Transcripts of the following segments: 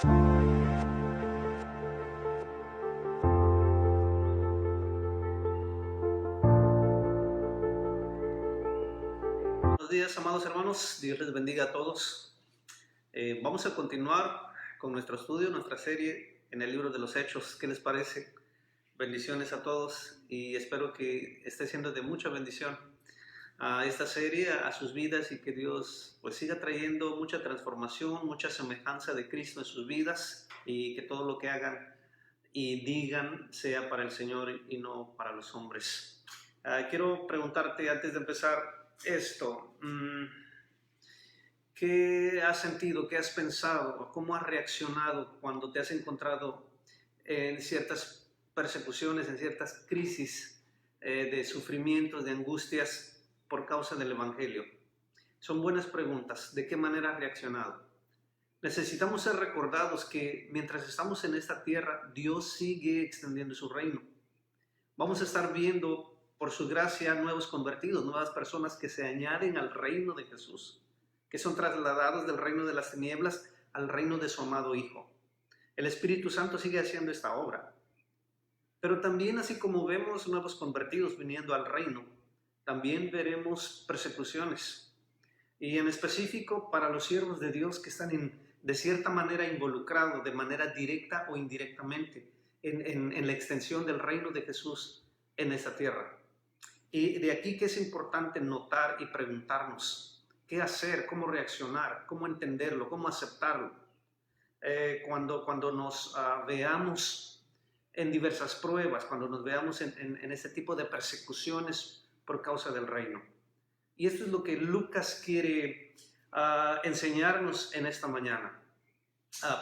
Buenos días, amados hermanos. Dios les bendiga a todos. Vamos a continuar con nuestro estudio, nuestra serie en el libro de los Hechos. ¿Qué les parece? Bendiciones a todos y espero que esté siendo de mucha bendición a esta serie, a sus vidas, y que Dios pues siga trayendo mucha transformación, mucha semejanza de Cristo en sus vidas, y que todo lo que hagan y digan sea para el Señor y no para los hombres. Quiero preguntarte antes de empezar esto. ¿Qué has sentido? ¿Qué has pensado? ¿Cómo has reaccionado cuando te has encontrado en ciertas persecuciones, en ciertas crisis de sufrimientos, de angustias por causa del Evangelio? Son buenas preguntas. ¿De qué manera has reaccionado? Necesitamos ser recordados que mientras estamos en esta tierra, Dios sigue extendiendo su reino. Vamos a estar viendo, por su gracia, nuevos convertidos, nuevas personas que se añaden al reino de Jesús, que son trasladados del reino de las tinieblas al reino de su amado Hijo. El Espíritu Santo sigue haciendo esta obra. Pero también, así como vemos nuevos convertidos viniendo al reino, también veremos persecuciones. Y en específico para los siervos de Dios que están de cierta manera involucrados, de manera directa o indirectamente, en la extensión del reino de Jesús en esta tierra. Y de aquí que es importante notar y preguntarnos qué hacer, cómo reaccionar, cómo entenderlo, cómo aceptarlo. Cuando nos veamos en diversas pruebas, cuando nos veamos en este tipo de persecuciones por causa del reino. Y esto es lo que Lucas quiere enseñarnos en esta mañana,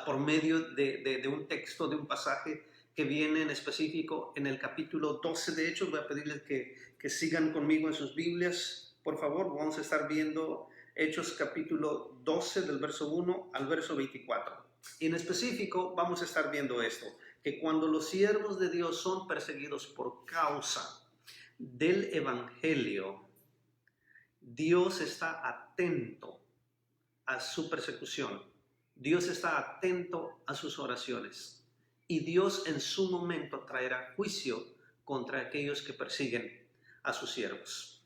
por medio de un texto, de un pasaje que viene en específico en el capítulo 12 de Hechos. Voy a pedirles que sigan conmigo en sus Biblias, por favor. Vamos a estar viendo Hechos capítulo 12 del verso 1 al verso 24. Y en específico vamos a estar viendo esto, que cuando los siervos de Dios son perseguidos por causa del Evangelio, Dios está atento a su persecución. Dios está atento a sus oraciones. Y Dios en su momento traerá juicio contra aquellos que persiguen a sus siervos.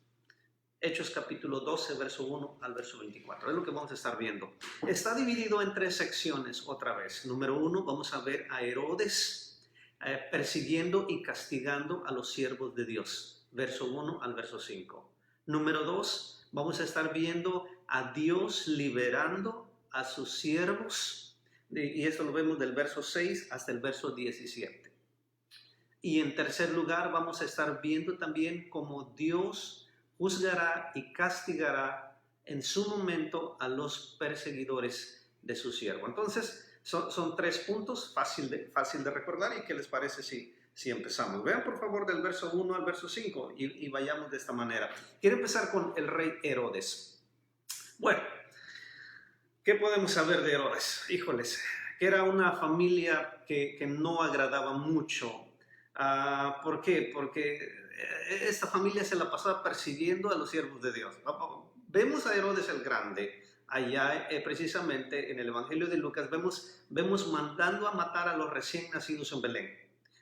Hechos capítulo 12, verso 1 al verso 24. Es lo que vamos a estar viendo. Está dividido en tres secciones otra vez. Número 1, vamos a ver a Herodes persiguiendo y castigando a los siervos de Dios. Verso 1 al verso 5. Número 2, vamos a estar viendo a Dios liberando a sus siervos. Y esto lo vemos del verso 6 hasta el verso 17. Y en tercer lugar vamos a estar viendo también cómo Dios juzgará y castigará en su momento a los perseguidores de su siervo. Entonces son tres puntos fácil de recordar. ¿Y qué les parece si empezamos? Vean por favor del verso 1 al verso 5 y vayamos de esta manera. Quiero empezar con el rey Herodes. Bueno, ¿qué podemos saber de Herodes? Híjoles, que era una familia que no agradaba mucho. ¿Por qué? Porque esta familia se la pasaba persiguiendo a los siervos de Dios. Vemos a Herodes el Grande, allá precisamente en el Evangelio de Lucas, vemos mandando a matar a los recién nacidos en Belén.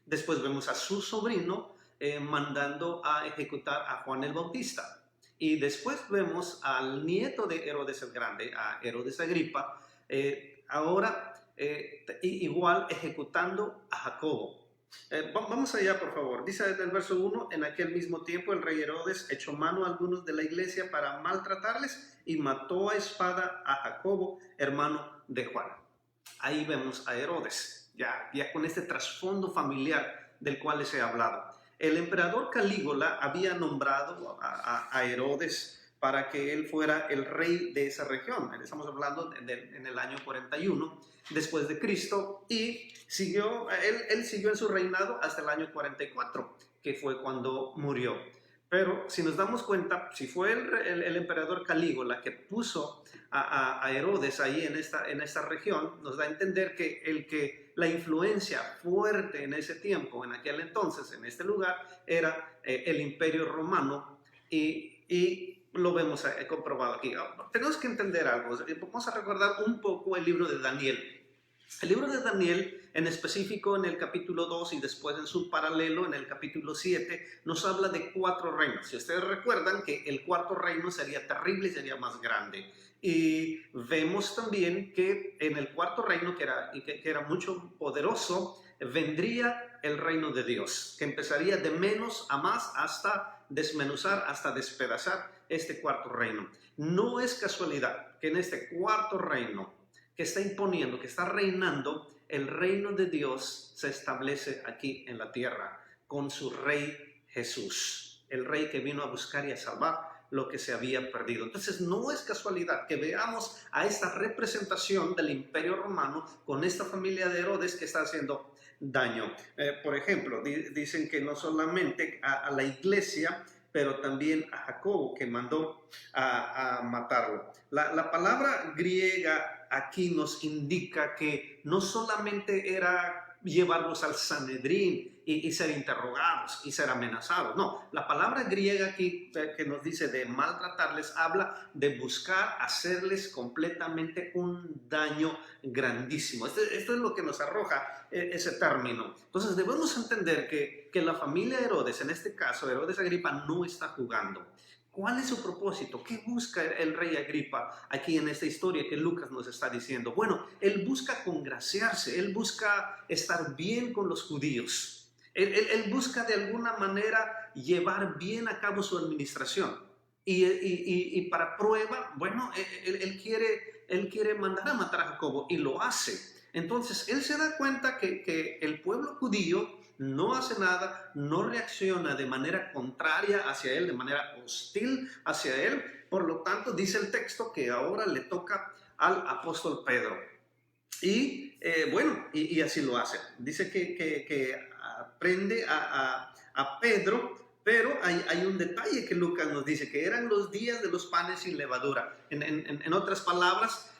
Después vemos a su sobrino mandando a ejecutar a Juan el Bautista. Y después vemos al nieto de Herodes el Grande, a Herodes Agripa, ahora igual ejecutando a Jacobo. Vamos allá, por favor. Dice desde el verso 1, en aquel mismo tiempo el rey Herodes echó mano a algunos de la iglesia para maltratarles y mató a espada a Jacobo, hermano de Juan. Ahí vemos a Herodes, ya con este trasfondo familiar del cual les he hablado. El emperador Calígula había nombrado a Herodes para que él fuera el rey de esa región. Estamos hablando en el año 41 después de Cristo, y él siguió en su reinado hasta el año 44, que fue cuando murió. Pero si nos damos cuenta, si fue el emperador Calígula que puso a Herodes ahí en esta región, nos da a entender que la influencia fuerte en ese tiempo, en aquel entonces, en este lugar, era el Imperio Romano, y lo vemos comprobado aquí. Tenemos que entender algo. Vamos a recordar un poco el libro de Daniel. El libro de Daniel, en específico en el capítulo 2 y después en su paralelo, en el capítulo 7, nos habla de 4 reinos. Si ustedes recuerdan que el cuarto reino sería terrible y sería más grande. Y vemos también que en el cuarto reino, que era mucho poderoso, vendría el reino de Dios, que empezaría de menos a más hasta desmenuzar, hasta despedazar este cuarto reino. No es casualidad que en este cuarto reino que está imponiendo, que está reinando, el reino de Dios se establece aquí en la tierra con su rey Jesús, el rey que vino a buscar y a salvar lo que se había perdido. Entonces no es casualidad que veamos a esta representación del Imperio Romano con esta familia de Herodes que está haciendo daño. Por ejemplo, dicen que no solamente a la iglesia, pero también a Jacobo, que mandó a matarlo. La palabra griega aquí nos indica que no solamente era llevarlos al Sanedrín y ser interrogados y ser amenazados. No, la palabra griega aquí que nos dice de maltratarles habla de buscar hacerles completamente un daño grandísimo. Esto es lo que nos arroja ese término. Entonces debemos entender que la familia Herodes, en este caso Herodes Agripa, no está jugando. ¿Cuál es su propósito? ¿Qué busca el rey Agripa aquí en esta historia que Lucas nos está diciendo? Bueno, él busca congraciarse, él busca estar bien con los judíos. Él busca de alguna manera llevar bien a cabo su administración. Y para prueba, bueno, él quiere mandar a matar a Jacobo y lo hace. Entonces, él se da cuenta que el pueblo judío no hace nada, no reacciona de manera contraria hacia él, de manera hostil hacia él. Por lo tanto, dice el texto que ahora le toca al apóstol Pedro. Y bueno, y así lo hace. Dice que prende a Pedro, pero hay un detalle que Lucas nos dice, que eran los días de los panes sin levadura. En otras palabras,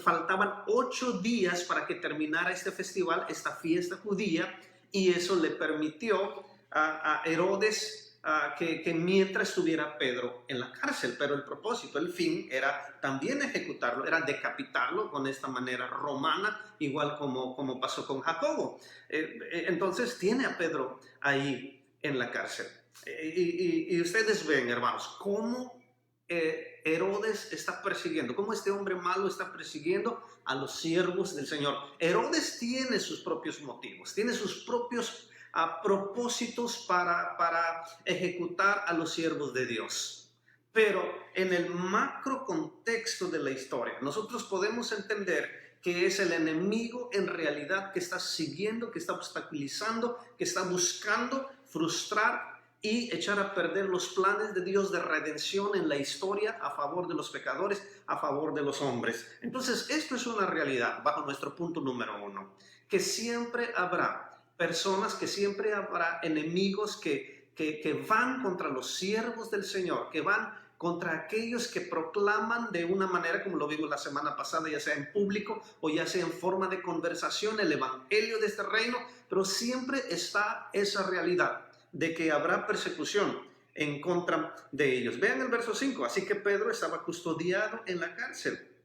faltaban 8 días para que terminara este festival, esta fiesta judía, y eso le permitió a Herodes que mientras estuviera Pedro en la cárcel, pero el propósito, el fin era también ejecutarlo, era decapitarlo con esta manera romana, igual como pasó con Jacobo. Entonces tiene a Pedro ahí en la cárcel. Y ustedes ven, hermanos, cómo Herodes está persiguiendo, cómo este hombre malo está persiguiendo a los siervos del Señor. Herodes tiene sus propios motivos, tiene sus propios propósitos para ejecutar a los siervos de Dios. Pero en el macro contexto de la historia, nosotros podemos entender que es el enemigo en realidad que está siguiendo, que está obstaculizando, que está buscando frustrar y echar a perder los planes de Dios de redención en la historia a favor de los pecadores, a favor de los hombres. Entonces, esto es una realidad bajo nuestro punto número 1, que siempre habrá personas, que siempre habrá enemigos que van contra los siervos del Señor, que van contra aquellos que proclaman de una manera, como lo vimos la semana pasada, ya sea en público o ya sea en forma de conversación, el evangelio de este reino, pero siempre está esa realidad de que habrá persecución en contra de ellos. Vean el verso 5, así que Pedro estaba custodiado en la cárcel,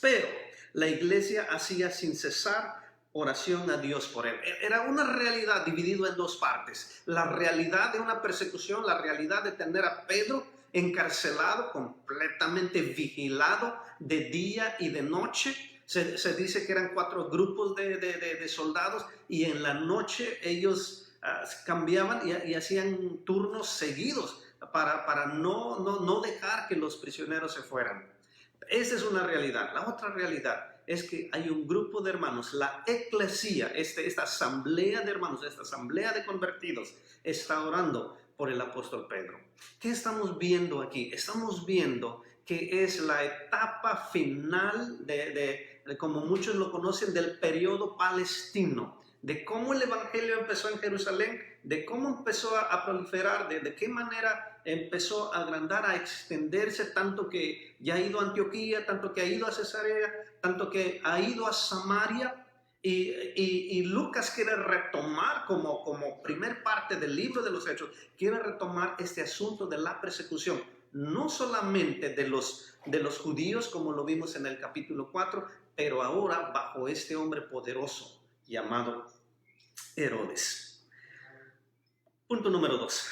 pero la iglesia hacía sin cesar oración a Dios por él. Era una realidad dividida en 2 partes, la realidad de una persecución, la realidad de tener a Pedro encarcelado, completamente vigilado de día y de noche. Se dice que eran 4 grupos de soldados y en la noche ellos cambiaban y hacían turnos seguidos para no dejar que los prisioneros se fueran. Esa es una realidad. La otra realidad es que hay un grupo de hermanos, la eclesía, esta asamblea de hermanos, esta asamblea de convertidos, está orando por el apóstol Pedro. ¿Qué estamos viendo aquí? Estamos viendo que es la etapa final de como muchos lo conocen, del periodo palestino, de cómo el evangelio empezó en Jerusalén, de cómo empezó a proliferar, de qué manera empezó a agrandar, a extenderse, tanto que ya ha ido a Antioquía, tanto que ha ido a Cesarea, tanto que ha ido a Samaria. Y Lucas quiere retomar como primer parte del libro de los Hechos, quiere retomar este asunto de la persecución, no solamente de los judíos, como lo vimos en el capítulo 4, pero ahora bajo este hombre poderoso llamado Herodes. Punto número 2.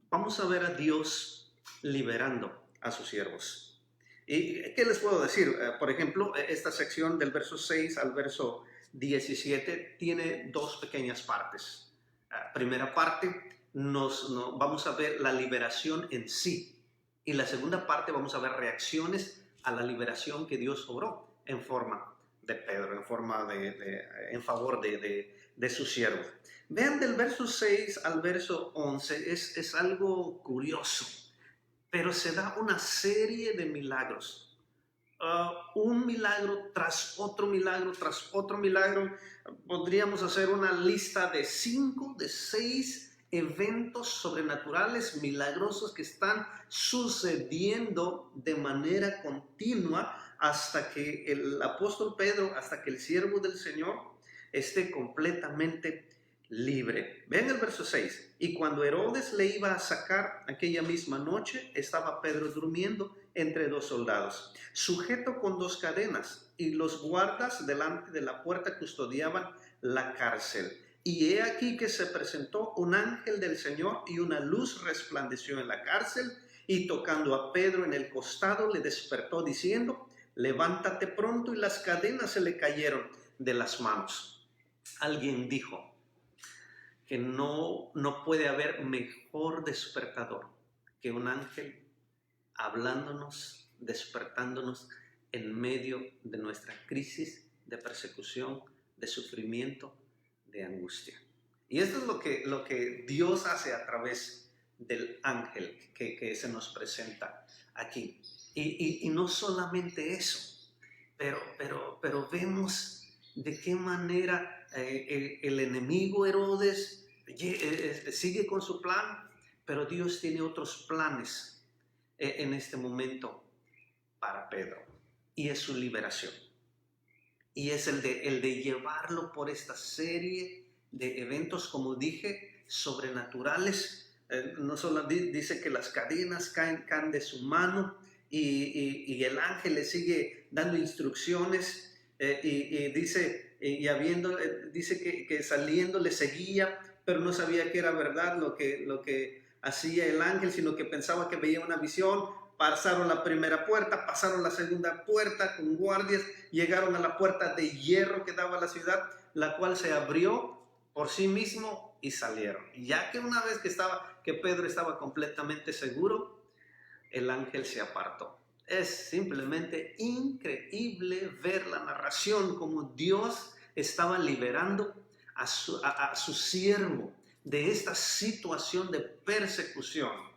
Vamos a ver a Dios liberando a sus siervos. ¿Y qué les puedo decir? Por ejemplo, esta sección del verso 6 al verso 17 tiene dos pequeñas partes. Primera parte, vamos a ver la liberación en sí. Y la segunda parte vamos a ver reacciones a la liberación que Dios obró en forma de Pedro, en favor de su siervo. Vean del verso 6 al verso 11, es algo curioso, pero se da una serie de milagros. Un milagro tras otro milagro, tras otro milagro. Podríamos hacer una lista de 5, de 6 eventos sobrenaturales, milagrosos que están sucediendo de manera continua hasta que el apóstol Pedro, hasta que el siervo del Señor esté completamente libre. Vean el verso 6. Y cuando Herodes le iba a sacar aquella misma noche, estaba Pedro durmiendo entre dos soldados, sujeto con 2 cadenas, y los guardas delante de la puerta custodiaban la cárcel. Y he aquí que se presentó un ángel del Señor, y una luz resplandeció en la cárcel, y tocando a Pedro en el costado le despertó diciendo: levántate pronto, y las cadenas se le cayeron de las manos. Alguien dijo que no puede haber mejor despertador que un ángel hablándonos, despertándonos en medio de nuestra crisis de persecución, de sufrimiento, de angustia. Y esto es lo que Dios hace a través del ángel que se nos presenta aquí. Y no solamente eso, pero vemos de qué manera el enemigo Herodes sigue con su plan, pero Dios tiene otros planes en este momento para Pedro, y es su liberación, y es el de llevarlo por esta serie de eventos, como dije, sobrenaturales. No solo dice que las cadenas caen de su mano, y el ángel le sigue dando instrucciones, y dice, dice que saliendo le seguía, pero no sabía que era verdad lo que hacía el ángel, sino que pensaba que veía una visión. Pasaron la primera puerta, pasaron la segunda puerta con guardias, llegaron a la puerta de hierro que daba a la ciudad, la cual se abrió por sí mismo y salieron. Ya que una vez que Pedro estaba completamente seguro, el ángel se apartó. Es simplemente increíble ver la narración, como Dios estaba liberando a su siervo de esta situación de persecución.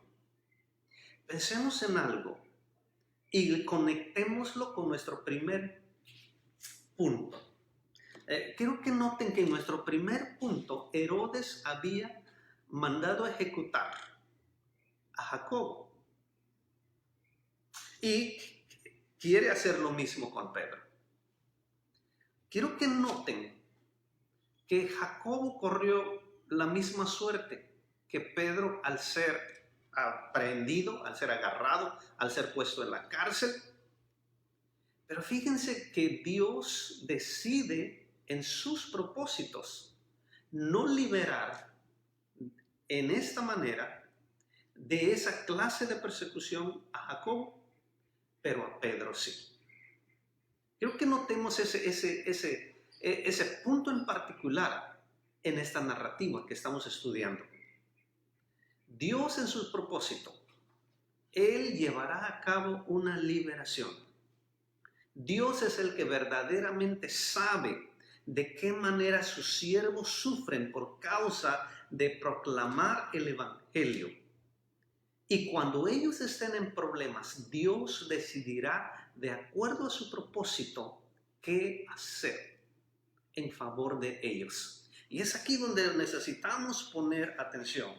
Pensemos en algo y conectémoslo con nuestro primer punto. Quiero que noten que en nuestro primer punto, Herodes había mandado a ejecutar a Jacobo, y quiere hacer lo mismo con Pedro. Quiero que noten que Jacobo corrió la misma suerte que Pedro al ser aprehendido, al ser agarrado, al ser puesto en la cárcel. Pero fíjense que Dios decide en sus propósitos no liberar en esta manera de esa clase de persecución a Jacobo, pero a Pedro sí. Creo que notemos ese punto en particular en esta narrativa que estamos estudiando. Dios en su propósito, Él llevará a cabo una liberación. Dios es el que verdaderamente sabe de qué manera sus siervos sufren por causa de proclamar el evangelio. Y cuando ellos estén en problemas, Dios decidirá, de acuerdo a su propósito, qué hacer en favor de ellos. Y es aquí donde necesitamos poner atención.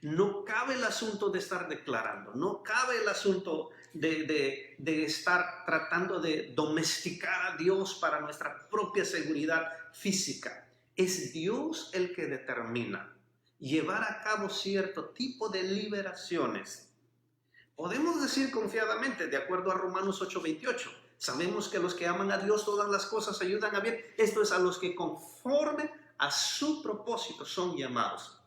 No cabe el asunto de estar declarando, no cabe el asunto de estar tratando de domesticar a Dios para nuestra propia seguridad física. Es Dios el que determina llevar a cabo cierto tipo de liberaciones. Podemos decir confiadamente, de acuerdo a Romanos 8:28, Sabemos que los que aman a Dios todas las cosas ayudan a bien. Esto es a los que conforme a su propósito son llamados.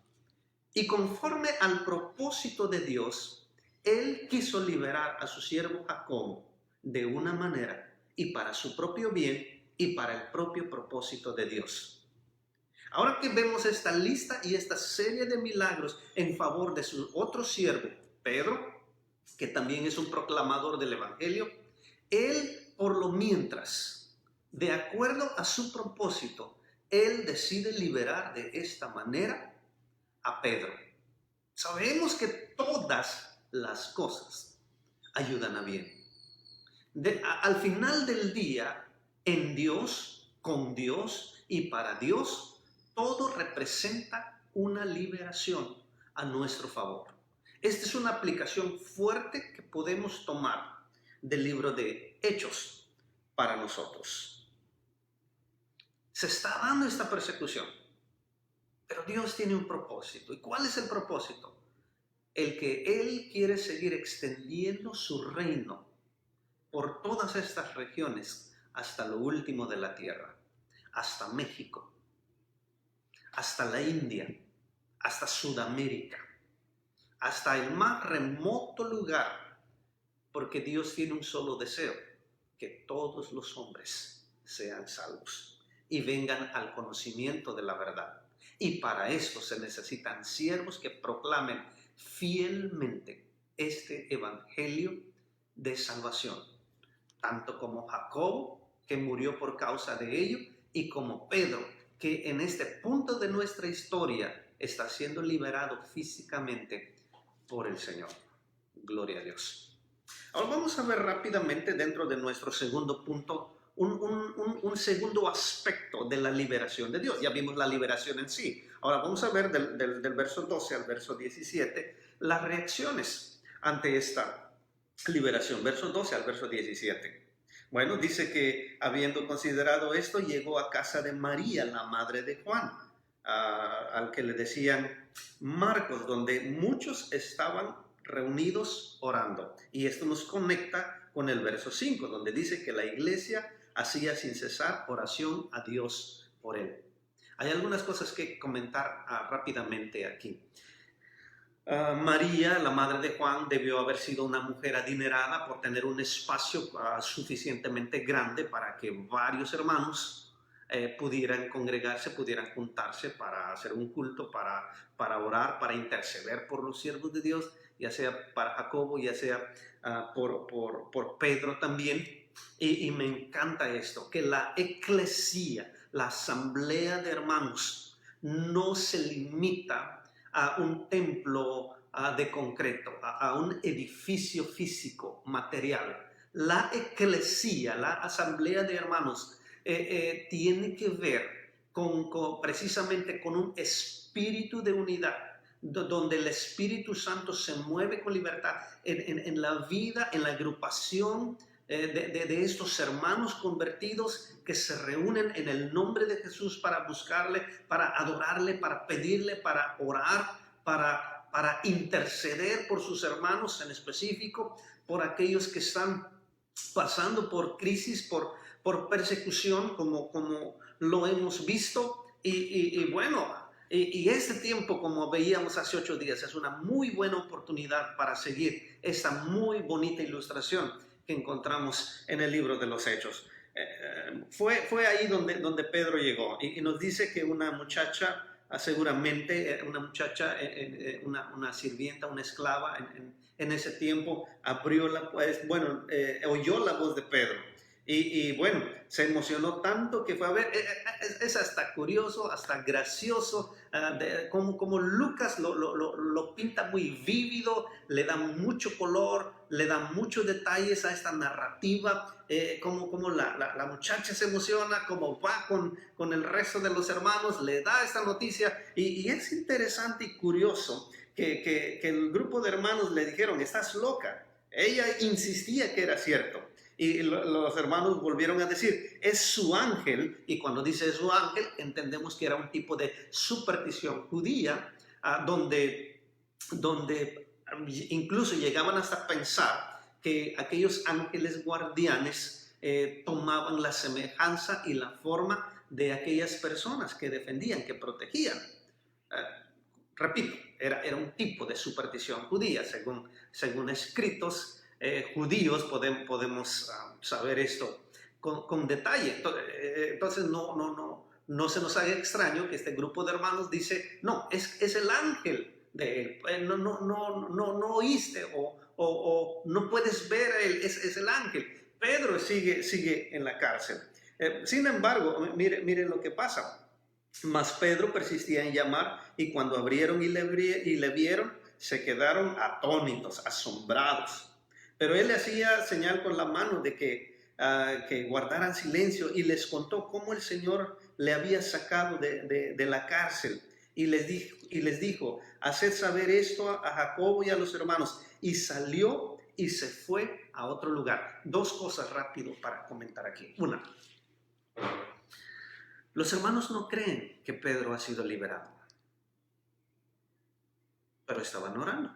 Y conforme al propósito de Dios, Él quiso liberar a su siervo Jacob de una manera y para su propio bien y para el propio propósito de Dios. Ahora que vemos esta lista y esta serie de milagros en favor de su otro siervo, Pedro, que también es un proclamador del Evangelio, él, por lo mientras, de acuerdo a su propósito, él decide liberar de esta manera a Pedro. Sabemos que todas las cosas ayudan a bien. Al final del día, en Dios, con Dios y para Dios, todo representa una liberación a nuestro favor. Esta es una aplicación fuerte que podemos tomar del libro de Hechos para nosotros. Se está dando esta persecución, pero Dios tiene un propósito. ¿Y cuál es el propósito? El que Él quiere seguir extendiendo su reino por todas estas regiones hasta lo último de la tierra, hasta México, hasta la India, hasta Sudamérica, hasta el más remoto lugar, porque Dios tiene un solo deseo, que todos los hombres sean salvos y vengan al conocimiento de la verdad. Y para esto se necesitan siervos que proclamen fielmente este evangelio de salvación, tanto como Jacob, que murió por causa de ello, y como Pedro, que en este punto de nuestra historia está siendo liberado físicamente por el Señor. Gloria a Dios. Ahora vamos a ver rápidamente dentro de nuestro segundo punto un segundo aspecto de la liberación de Dios. Ya vimos la liberación en sí. Ahora vamos a ver del verso 12 al verso 17 las reacciones ante esta liberación. Verso 12 al verso 17. Bueno, dice que habiendo considerado esto, llegó a casa de María, la madre de Juan, al que le decían Marcos, donde muchos estaban reunidos orando. Y esto nos conecta con el verso 5, donde dice que la iglesia hacía sin cesar oración a Dios por él. Hay algunas cosas que comentar rápidamente aquí. María, la madre de Juan, debió haber sido una mujer adinerada por tener un espacio suficientemente grande para que varios hermanos pudieran congregarse, pudieran juntarse para hacer un culto, para orar, para interceder por los siervos de Dios, ya sea para Jacobo, ya sea por Pedro también. Y me encanta esto, que la eclesía, la asamblea de hermanos, no se limita a un templo de concreto, a un edificio físico, material. La eclesía, la asamblea de hermanos, tiene que ver precisamente con un espíritu de unidad, donde el Espíritu Santo se mueve con libertad en la vida, en la agrupación de estos hermanos convertidos que se reúnen en el nombre de Jesús para buscarle, para adorarle, para pedirle, para orar, para interceder por sus hermanos, en específico por aquellos que están pasando por crisis, por persecución, como lo hemos visto. Y bueno, y este tiempo, como veíamos hace 8 días, es una muy buena oportunidad para seguir esta muy bonita ilustración que encontramos en el libro de los Hechos. Fue ahí donde Pedro llegó y nos dice que una muchacha, seguramente una muchacha, una sirvienta, una esclava en ese tiempo, oyó la voz de Pedro. Y bueno, se emocionó tanto que fue a ver. Es hasta curioso, hasta gracioso, como Lucas lo pinta muy vívido, le da mucho color, le da muchos detalles a esta narrativa, como la muchacha se emociona, como va con el resto de los hermanos, le da esta noticia. Y es interesante y curioso que el grupo de hermanos le dijeron: estás loca. Ella insistía que era cierto. Y los hermanos volvieron a decir: es su ángel. Y cuando dice su ángel, entendemos que era un tipo de superstición judía, donde incluso llegaban hasta pensar que aquellos ángeles guardianes tomaban la semejanza y la forma de aquellas personas que defendían, que protegían. Repito, era un tipo de superstición judía, según escritos judíos podemos saber esto con detalle. Entonces no se nos haga extraño que este grupo de hermanos dice, no, es el ángel de él, no oíste o no puedes ver, es el ángel. Pedro sigue en la cárcel. Sin embargo, miren lo que pasa. Mas Pedro persistía en llamar, y cuando abrieron y le vieron, se quedaron atónitos, asombrados. Pero él le hacía señal con la mano de que guardaran silencio, y les contó cómo el Señor le había sacado de la cárcel. Y les dijo, haced saber esto a Jacobo y a los hermanos. Y salió y se fue a otro lugar. Dos cosas rápido para comentar aquí. Una, los hermanos no creen que Pedro ha sido liberado, pero estaban orando.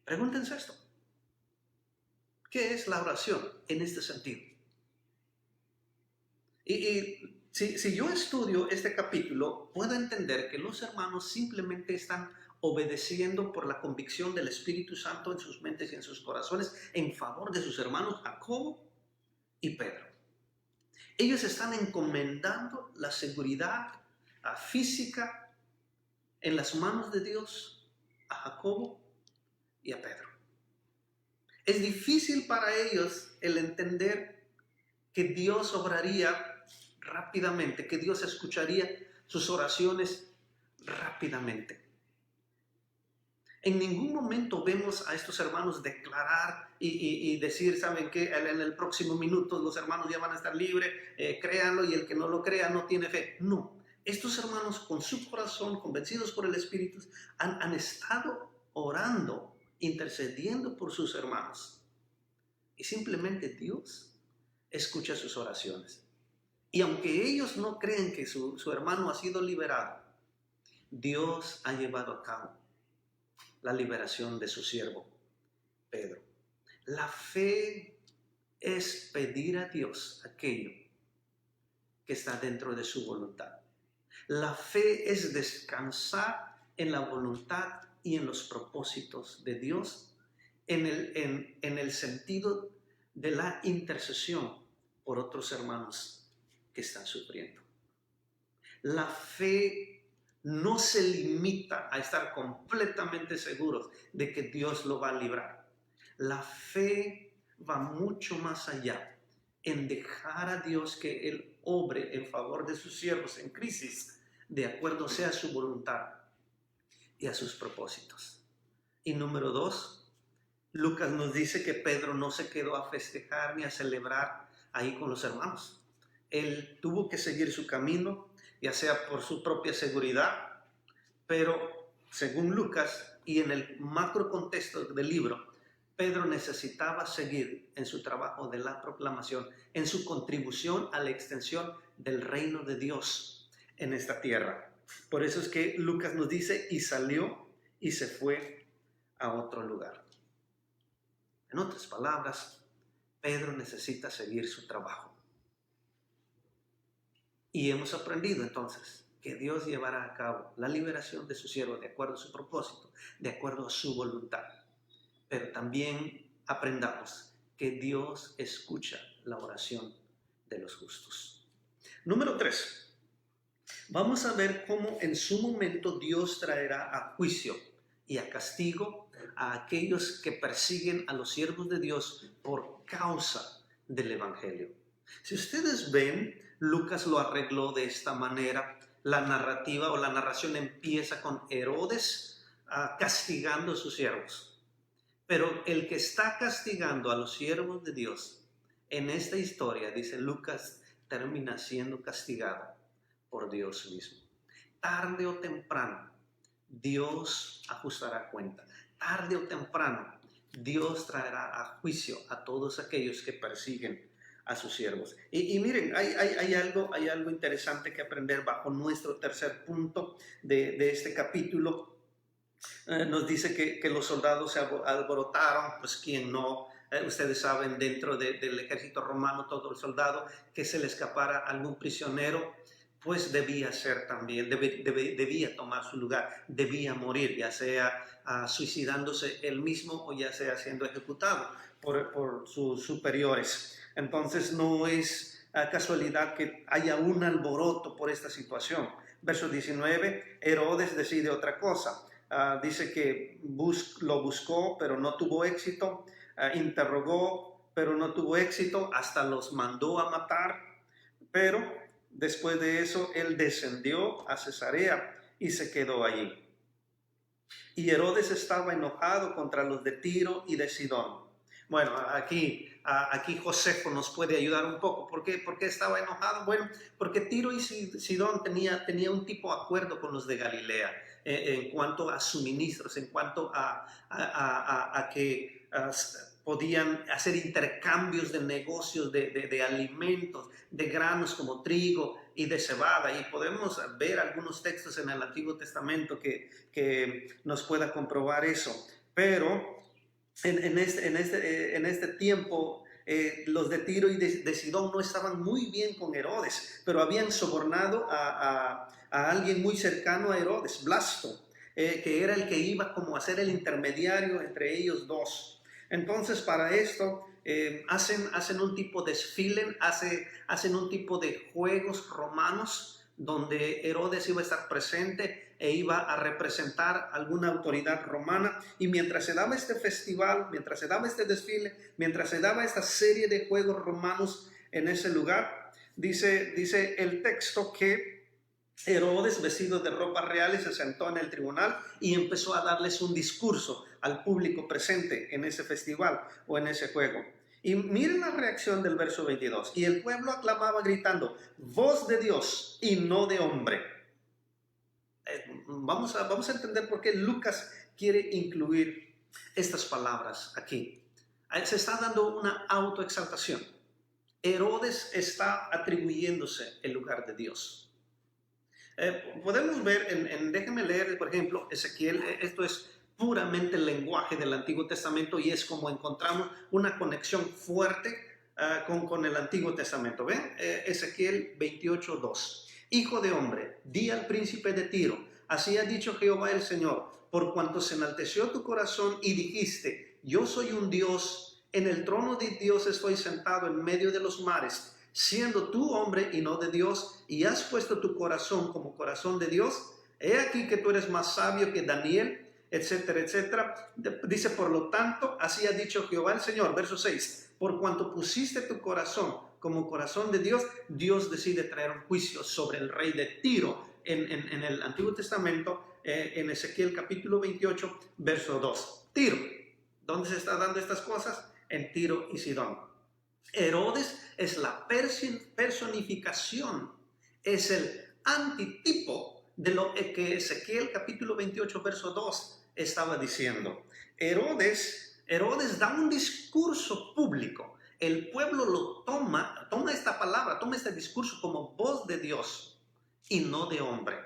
Pregúntense esto. ¿Qué es la oración en este sentido? Y si yo estudio este capítulo, puedo entender que los hermanos simplemente están obedeciendo por la convicción del Espíritu Santo en sus mentes y en sus corazones en favor de sus hermanos Jacobo y Pedro. Ellos están encomendando la seguridad física en las manos de Dios a Jacobo y a Pedro. Es difícil para ellos el entender que Dios obraría rápidamente, que Dios escucharía sus oraciones rápidamente. En ningún momento vemos a estos hermanos declarar y decir, ¿saben qué? En el próximo minuto los hermanos ya van a estar libres, créanlo, y el que no lo crea no tiene fe. No, estos hermanos con su corazón, convencidos por el Espíritu, han estado orando, intercediendo por sus hermanos. Y simplemente Dios escucha sus oraciones. Y aunque ellos no creen que su hermano ha sido liberado, Dios ha llevado a cabo la liberación de su siervo Pedro. La fe es pedir a Dios aquello que está dentro de su voluntad. La fe es descansar en la voluntad y en los propósitos de Dios en el sentido de la intercesión por otros hermanos que están sufriendo. La fe no se limita a estar completamente seguros de que Dios lo va a librar. La fe va mucho más allá en dejar a Dios que Él obre en favor de sus siervos en crisis, de acuerdo sea a su voluntad y a sus propósitos. Y número 2, Lucas nos dice que Pedro no se quedó a festejar ni a celebrar ahí con los hermanos. Él tuvo que seguir su camino, ya sea por su propia seguridad, pero según Lucas y en el macro contexto del libro, Pedro necesitaba seguir en su trabajo de la proclamación, en su contribución a la extensión del reino de Dios en esta tierra. Por eso es que Lucas nos dice, y salió y se fue a otro lugar. En otras palabras, Pedro necesita seguir su trabajo. Y hemos aprendido entonces que Dios llevará a cabo la liberación de su siervo de acuerdo a su propósito, de acuerdo a su voluntad. Pero también aprendamos que Dios escucha la oración de los justos. Número 3. Vamos a ver cómo en su momento Dios traerá a juicio y a castigo a aquellos que persiguen a los siervos de Dios por causa del Evangelio. Si ustedes ven, Lucas lo arregló de esta manera. La narrativa o la narración empieza con Herodes castigando a sus siervos. Pero el que está castigando a los siervos de Dios en esta historia, dice Lucas, termina siendo castigado por Dios mismo. Tarde o temprano, Dios ajustará cuenta. Tarde o temprano, Dios traerá a juicio a todos aquellos que persiguen a sus siervos. Y miren, hay algo interesante que aprender bajo nuestro tercer punto de este capítulo. Nos dice que los soldados se alborotaron, pues quién no, ustedes saben, dentro del ejército romano, todo el soldado que se le escapara algún prisionero, pues debía ser también, debía tomar su lugar, debía morir, ya sea suicidándose él mismo o ya sea siendo ejecutado por sus superiores. Entonces no es casualidad que haya un alboroto por esta situación. Verso 19, Herodes decide otra cosa. Dice que lo buscó, pero no tuvo éxito. Interrogó, pero no tuvo éxito. Hasta los mandó a matar. Pero después de eso, él descendió a Cesarea y se quedó allí. Y Herodes estaba enojado contra los de Tiro y de Sidón. Bueno, aquí Josefo nos puede ayudar un poco. ¿Por qué estaba enojado? Bueno, porque Tiro y Sidón tenía un tipo de acuerdo con los de Galilea en cuanto a suministros, en cuanto a que podían hacer intercambios de negocios, de alimentos, de granos como trigo y de cebada. Y podemos ver algunos textos en el Antiguo Testamento que nos pueda comprobar eso. Pero en este tiempo, los de Tiro y de Sidón no estaban muy bien con Herodes, pero habían sobornado a alguien muy cercano a Herodes, Blasto, que era el que iba como a ser el intermediario entre ellos dos. Entonces, para esto hacen un tipo de desfile, hacen un tipo de juegos romanos donde Herodes iba a estar presente e iba a representar alguna autoridad romana. Y mientras se daba este festival, mientras se daba este desfile, mientras se daba esta serie de juegos romanos en ese lugar, dice el texto que Herodes, vestido de ropas reales, se sentó en el tribunal y empezó a darles un discurso al público presente en ese festival o en ese juego. Y miren la reacción del verso 22. Y el pueblo aclamaba gritando, voz de Dios y no de hombre. Vamos a entender por qué Lucas quiere incluir estas palabras aquí. Se está dando una autoexaltación. Herodes está atribuyéndose el lugar de Dios. Podemos ver, déjenme leer, por ejemplo, Ezequiel. Esto es puramente el lenguaje del Antiguo Testamento y es como encontramos una conexión fuerte con el Antiguo Testamento. ¿Ven? Ezequiel 28:2. Hijo de hombre, di al príncipe de Tiro, así ha dicho Jehová el Señor, por cuanto se enalteció tu corazón y dijiste, yo soy un Dios, en el trono de Dios estoy sentado en medio de los mares, siendo tú hombre y no de Dios, y has puesto tu corazón como corazón de Dios, he aquí que tú eres más sabio que Daniel, etcétera, etcétera. Dice, por lo tanto, así ha dicho Jehová el Señor, verso 6, por cuanto pusiste tu corazón como corazón de Dios, Dios decide traer un juicio sobre el rey de Tiro en el Antiguo Testamento, en Ezequiel capítulo 28, verso 2. Tiro, ¿dónde se está dando estas cosas? En Tiro y Sidón. Herodes es la personificación, es el antitipo de lo que Ezequiel capítulo 28, verso 2 estaba diciendo. Herodes da un discurso público. El pueblo lo toma esta palabra, toma este discurso como voz de Dios y no de hombre.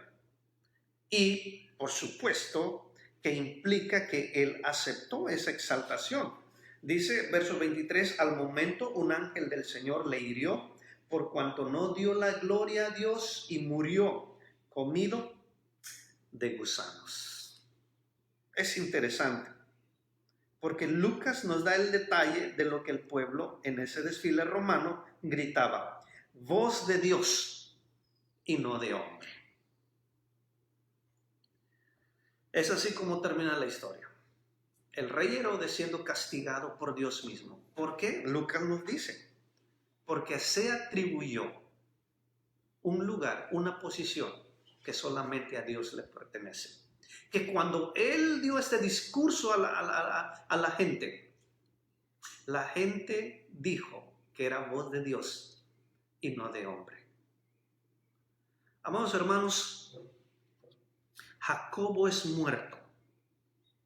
Y, por supuesto, que implica que él aceptó esa exaltación. Dice, verso 23, al momento un ángel del Señor le hirió, por cuanto no dio la gloria a Dios y murió comido de gusanos. Es interesante, porque Lucas nos da el detalle de lo que el pueblo en ese desfile romano gritaba, voz de Dios y no de hombre. Es así como termina la historia. El rey Herodes siendo castigado por Dios mismo. ¿Por qué? Lucas nos dice, porque se atribuyó un lugar, una posición que solamente a Dios le pertenece. Que cuando él dio este discurso a la gente dijo que era voz de Dios y no de hombre. Amados hermanos, Jacobo es muerto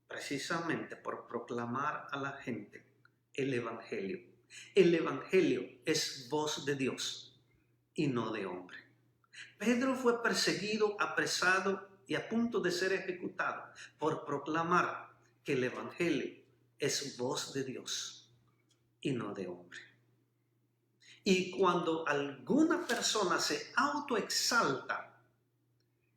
precisamente por proclamar a la gente el Evangelio. El Evangelio es voz de Dios y no de hombre. Pedro fue perseguido, apresado y a punto de ser ejecutado por proclamar que el Evangelio es voz de Dios y no de hombre. Y cuando alguna persona se autoexalta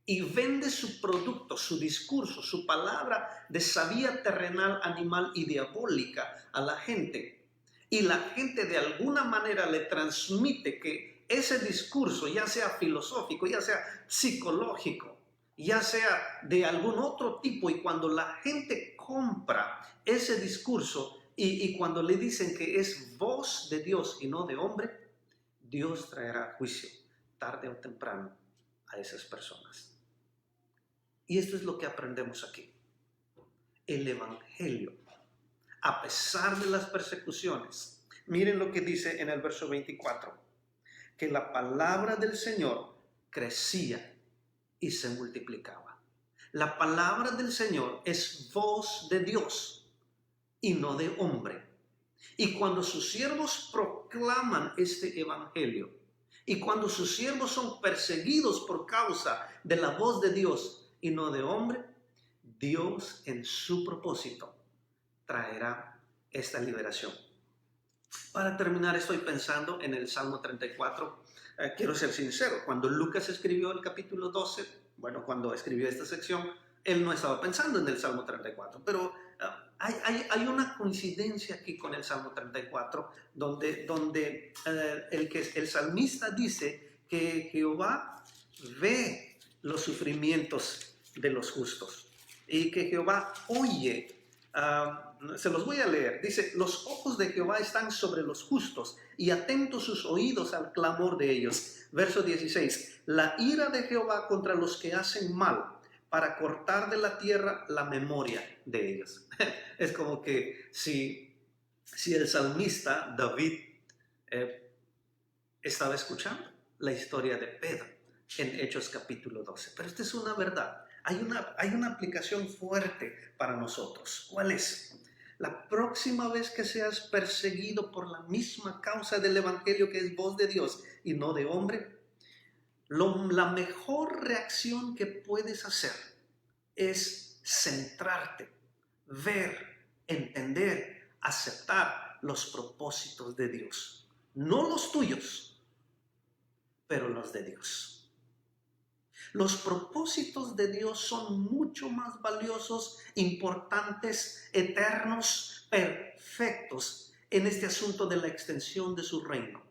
y vende su producto, su discurso, su palabra de sabía terrenal, animal y diabólica a la gente, y la gente de alguna manera le transmite que ese discurso, ya sea filosófico, ya sea psicológico, ya sea de algún otro tipo, y cuando la gente compra ese discurso y cuando le dicen que es voz de Dios y no de hombre, Dios traerá juicio tarde o temprano a esas personas. Y esto es lo que aprendemos aquí. El Evangelio, a pesar de las persecuciones, miren lo que dice en el verso 24, que la palabra del Señor crecía y se multiplicaba. La palabra del Señor es voz de Dios y no de hombre. Y cuando sus siervos proclaman este evangelio, y cuando sus siervos son perseguidos por causa de la voz de Dios y no de hombre, Dios en su propósito traerá esta liberación. Para terminar, estoy pensando en el Salmo 34. Quiero ser sincero, cuando Lucas escribió el capítulo 12, cuando escribió esta sección, él no estaba pensando en el Salmo 34, pero hay una coincidencia aquí con el Salmo 34, donde el salmista dice que Jehová ve los sufrimientos de los justos y que Jehová oye. Se los voy a leer. Dice: los ojos de Jehová están sobre los justos y atentos sus oídos al clamor de ellos. Verso 16: la ira de Jehová contra los que hacen mal, para cortar de la tierra la memoria de ellos. Es como que si el salmista David estaba escuchando la historia de Pedro en Hechos capítulo 12. Pero esta es una verdad. Hay una aplicación fuerte para nosotros. ¿Cuál es? La próxima vez que seas perseguido por la misma causa del evangelio, que es voz de Dios y no de hombre, la mejor reacción que puedes hacer es centrarte, ver, entender, aceptar los propósitos de Dios. No los tuyos, pero los de Dios. Los propósitos de Dios son mucho más valiosos, importantes, eternos, perfectos en este asunto de la extensión de su reino.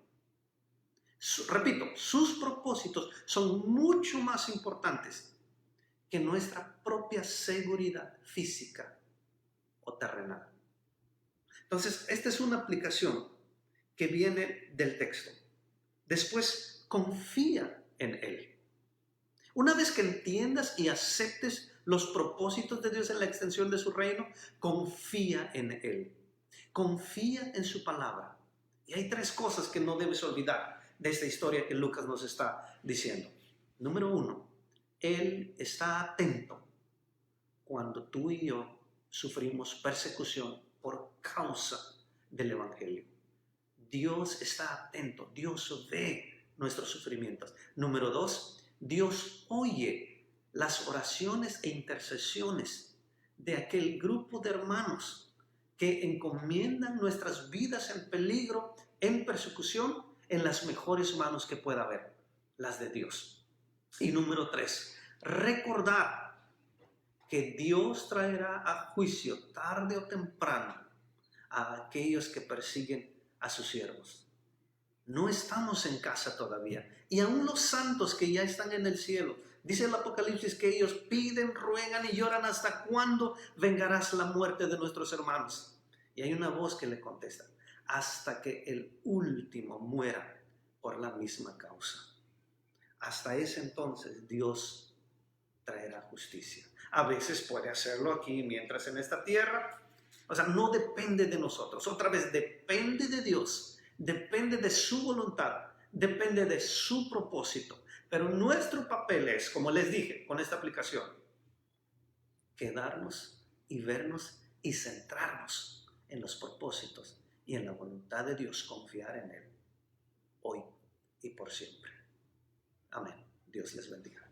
Repito, sus propósitos son mucho más importantes que nuestra propia seguridad física o terrenal. Entonces, esta es una aplicación que viene del texto. Después, confía en Él. Una vez que entiendas y aceptes los propósitos de Dios en la extensión de su reino, confía en Él. Confía en su palabra. Y hay 3 cosas que no debes olvidar de esta historia que Lucas nos está diciendo. Número 1, Él está atento cuando tú y yo sufrimos persecución por causa del evangelio. Dios está atento, Dios ve nuestros sufrimientos. Número 2, Dios oye las oraciones e intercesiones de aquel grupo de hermanos que encomiendan nuestras vidas en peligro, en persecución, en las mejores manos que pueda haber, las de Dios. Y número 3, recordar que Dios traerá a juicio tarde o temprano a aquellos que persiguen a sus siervos. No estamos en casa todavía. Y aún los santos que ya están en el cielo, dice el Apocalipsis que ellos piden, ruegan y lloran: ¿hasta cuándo vengarás la muerte de nuestros hermanos? Y hay una voz que le contesta: hasta que el último muera por la misma causa. Hasta ese entonces Dios traerá justicia. A veces puede hacerlo aquí mientras en esta tierra. O sea, no depende de nosotros. Otra vez, depende de Dios. Depende de su voluntad, depende de su propósito. Pero nuestro papel es, como les dije con esta aplicación, quedarnos y vernos y centrarnos en los propósitos y en la voluntad de Dios, confiar en Él, hoy y por siempre. Amén. Dios les bendiga.